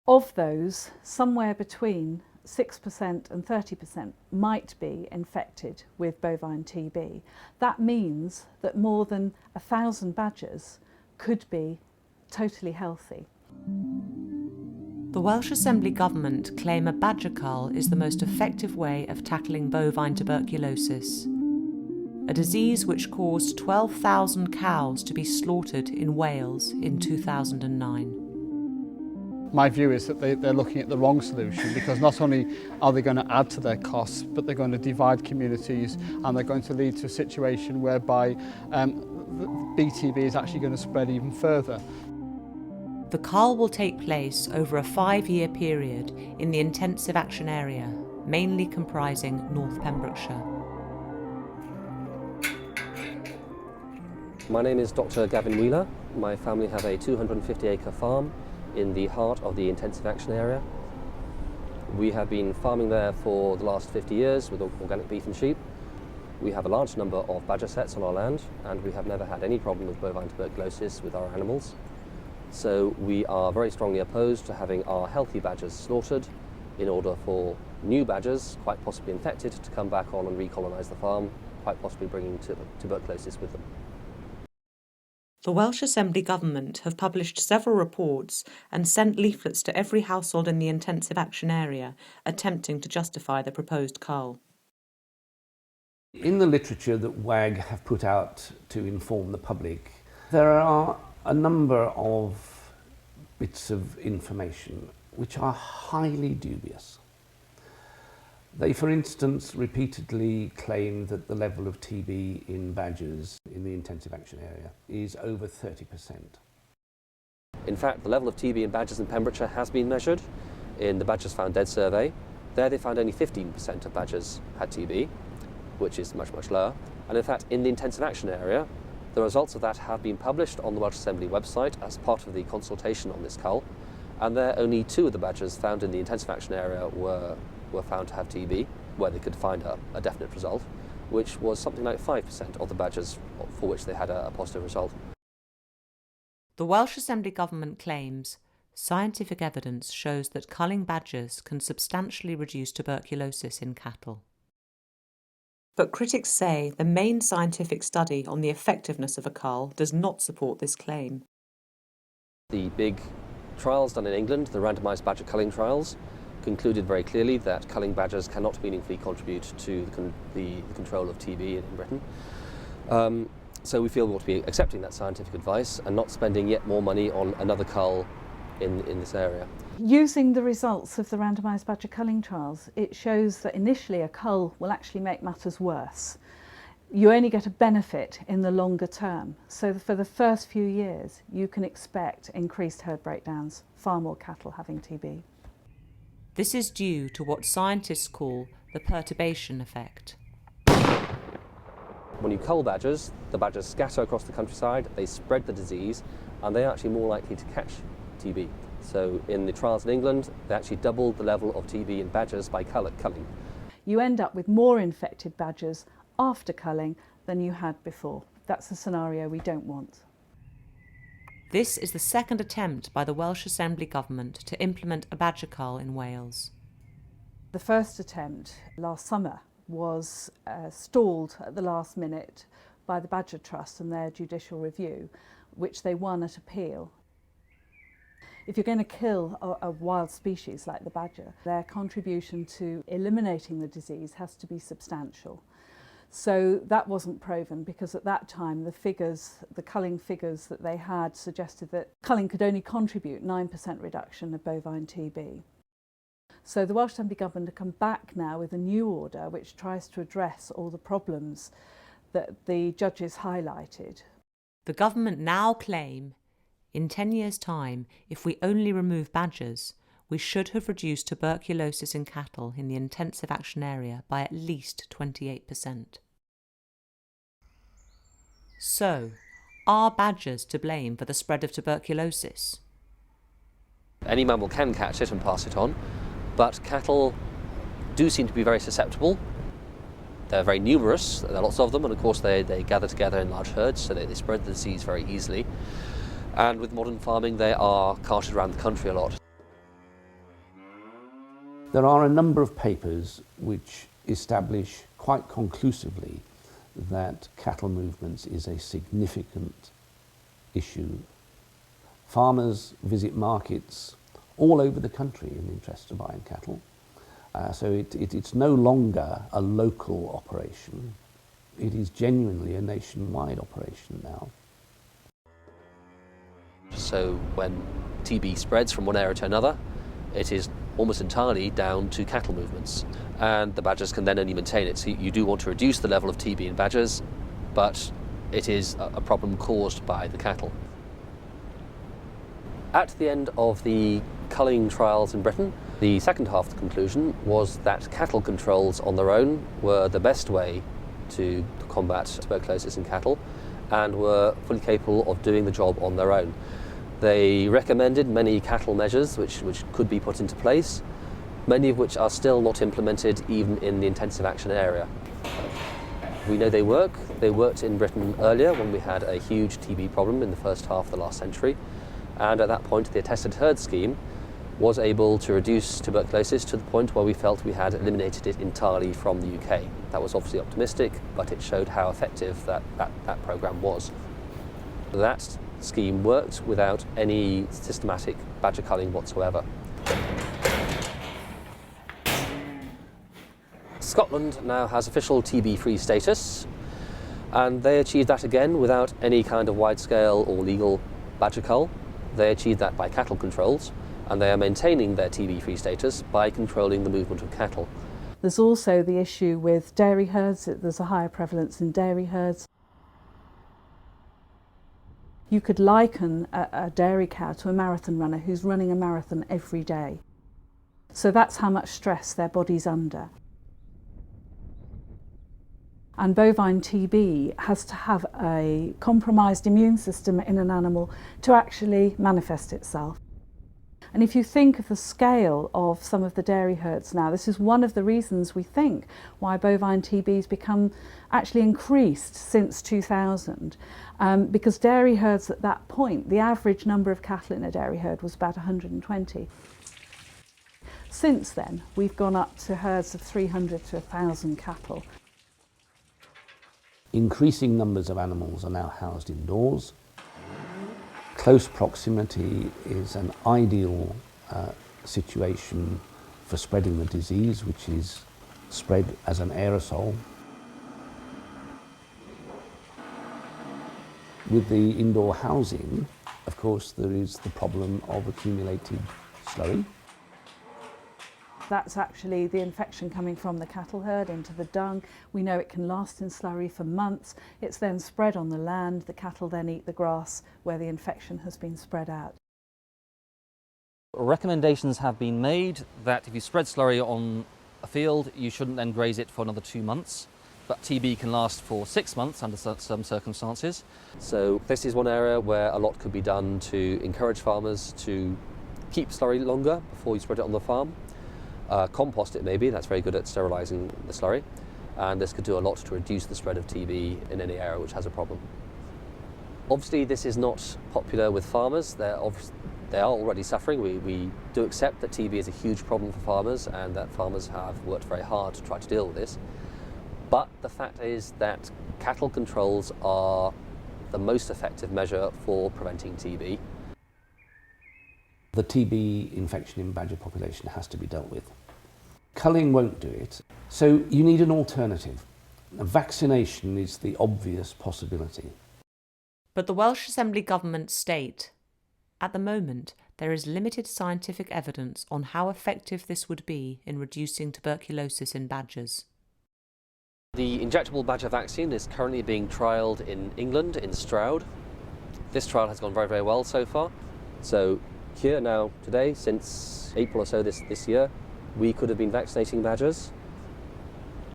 Of those, somewhere between 6% and 30% might be infected with bovine TB. That means that more than 1,000 badgers could be totally healthy. The Welsh Assembly Government claim a badger cull is the most effective way of tackling bovine tuberculosis, a disease which caused 12,000 cows to be slaughtered in Wales in 2009. My view is that they're looking at the wrong solution, because not only are they going to add to their costs, but they're going to divide communities, and they're going to lead to a situation whereby BTB is actually going to spread even further. The cull will take place over a 5-year period in the intensive action area, mainly comprising North Pembrokeshire. My name is Dr. Gavin Wheeler. My family have a 250-acre farm in the heart of the intensive action area. We have been farming there for the last 50 years with organic beef and sheep. We have a large number of badger sets on our land, and we have never had any problem with bovine tuberculosis with our animals. So we are very strongly opposed to having our healthy badgers slaughtered in order for new badgers, quite possibly infected, to come back on and recolonise the farm, quite possibly bringing tuberculosis with them. The Welsh Assembly Government have published several reports and sent leaflets to every household in the intensive action area, attempting to justify the proposed cull. In the literature that WAG have put out to inform the public, there are a number of bits of information which are highly dubious. They, for instance, repeatedly claim that the level of TB in badgers in the intensive action area is over 30%. In fact, the level of TB in badgers in Pembrokeshire has been measured in the Badgers Found Dead survey. There they found only 15% of badgers had TB, which is much, much lower. And in fact, in the intensive action area, the results of that have been published on the Welsh Assembly website as part of the consultation on this cull. And there only 2 of the badgers found in the intensive action area were found to have TB, where they could find a definite result, which was something like 5% of the badgers for which they had a positive result. The Welsh Assembly Government claims scientific evidence shows that culling badgers can substantially reduce tuberculosis in cattle. But critics say the main scientific study on the effectiveness of a cull does not support this claim. The big trials done in England, the randomised badger culling trials, concluded very clearly that culling badgers cannot meaningfully contribute to the control of TB in Britain. So we feel we ought to be accepting that scientific advice and not spending yet more money on another cull in this area. Using the results of the randomised badger culling trials, it shows that initially a cull will actually make matters worse. You only get a benefit in the longer term. So for the first few years, you can expect increased herd breakdowns, far more cattle having TB. This is due to what scientists call the perturbation effect. When you cull badgers, the badgers scatter across the countryside, they spread the disease, and they're actually more likely to catch TB. So in the trials in England, they actually doubled the level of TB in badgers by culling. You end up with more infected badgers after culling than you had before. That's a scenario we don't want. This is the second attempt by the Welsh Assembly Government to implement a badger cull in Wales. The first attempt last summer was stalled at the last minute by the Badger Trust and their judicial review, which they won at appeal. If you're going to kill a wild species like the badger, their contribution to eliminating the disease has to be substantial. So that wasn't proven, because at that time the culling figures that they had suggested that culling could only contribute 9% reduction of bovine TB. So the Welsh Assembly Government have come back now with a new order which tries to address all the problems that the judges highlighted. The government now claim, in 10 years' time, if we only remove badgers, we should have reduced tuberculosis in cattle in the intensive action area by at least 28%. So, are badgers to blame for the spread of tuberculosis? Any mammal can catch it and pass it on, but cattle do seem to be very susceptible. They're very numerous, there are lots of them, and of course they gather together in large herds, so they spread the disease very easily. And with modern farming, they are carted around the country a lot. There are a number of papers which establish quite conclusively that cattle movements is a significant issue. Farmers visit markets all over the country in the interest of buying cattle. So it's no longer a local operation. It is genuinely a nationwide operation now. So when TB spreads from one area to another, it is almost entirely down to cattle movements, and the badgers can then only maintain it. So you do want to reduce the level of TB in badgers, but it is a problem caused by the cattle. At the end of the culling trials in Britain, the second half of the conclusion was that cattle controls on their own were the best way to combat tuberculosis in cattle and were fully capable of doing the job on their own. They recommended many cattle measures which could be put into place, many of which are still not implemented even in the intensive action area. We know they work. They worked in Britain earlier when we had a huge TB problem in the first half of the last century, and at that point the attested herd scheme was able to reduce tuberculosis to the point where we felt we had eliminated it entirely from the UK. That was obviously optimistic, but it showed how effective that programme was. That scheme worked without any systematic badger culling whatsoever. Scotland now has official TB-free status, and they achieved that again without any kind of wide-scale or legal badger cull. They achieved that by cattle controls, and they are maintaining their TB-free status by controlling the movement of cattle. There's also the issue with dairy herds. There's a higher prevalence in dairy herds. You could liken a dairy cow to a marathon runner who's running a marathon every day. So that's how much stress their body's under. And bovine TB has to have a compromised immune system in an animal to actually manifest itself. And if you think of the scale of some of the dairy herds now, this is one of the reasons we think why bovine TB has become actually increased since 2000. Because dairy herds at that point, the average number of cattle in a dairy herd was about 120. Since then, we've gone up to herds of 300 to 1,000 cattle. Increasing numbers of animals are now housed indoors. Close proximity is an ideal situation for spreading the disease, which is spread as an aerosol. With the indoor housing, of course, there is the problem of accumulated slurry. That's actually the infection coming from the cattle herd into the dung. We know it can last in slurry for months. It's then spread on the land. The cattle then eat the grass where the infection has been spread out. Recommendations have been made that if you spread slurry on a field, you shouldn't then graze it for another 2 months. But TB can last for 6 months under some circumstances. So this is one area where a lot could be done to encourage farmers to keep slurry longer before you spread it on the farm. Compost it maybe, that's very good at sterilising the slurry, and this could do a lot to reduce the spread of TB in any area which has a problem. Obviously this is not popular with farmers. They are already suffering. We do accept that TB is a huge problem for farmers and that farmers have worked very hard to try to deal with this. But the fact is that cattle controls are the most effective measure for preventing TB. The TB infection in badger population has to be dealt with. Culling won't do it, so you need an alternative. Vaccination is the obvious possibility. But the Welsh Assembly Government state, at the moment, there is limited scientific evidence on how effective this would be in reducing tuberculosis in badgers. The injectable badger vaccine is currently being trialled in England, in Stroud. This trial has gone very, very well so far. So here now, today, since April or so this year, we could have been vaccinating badgers.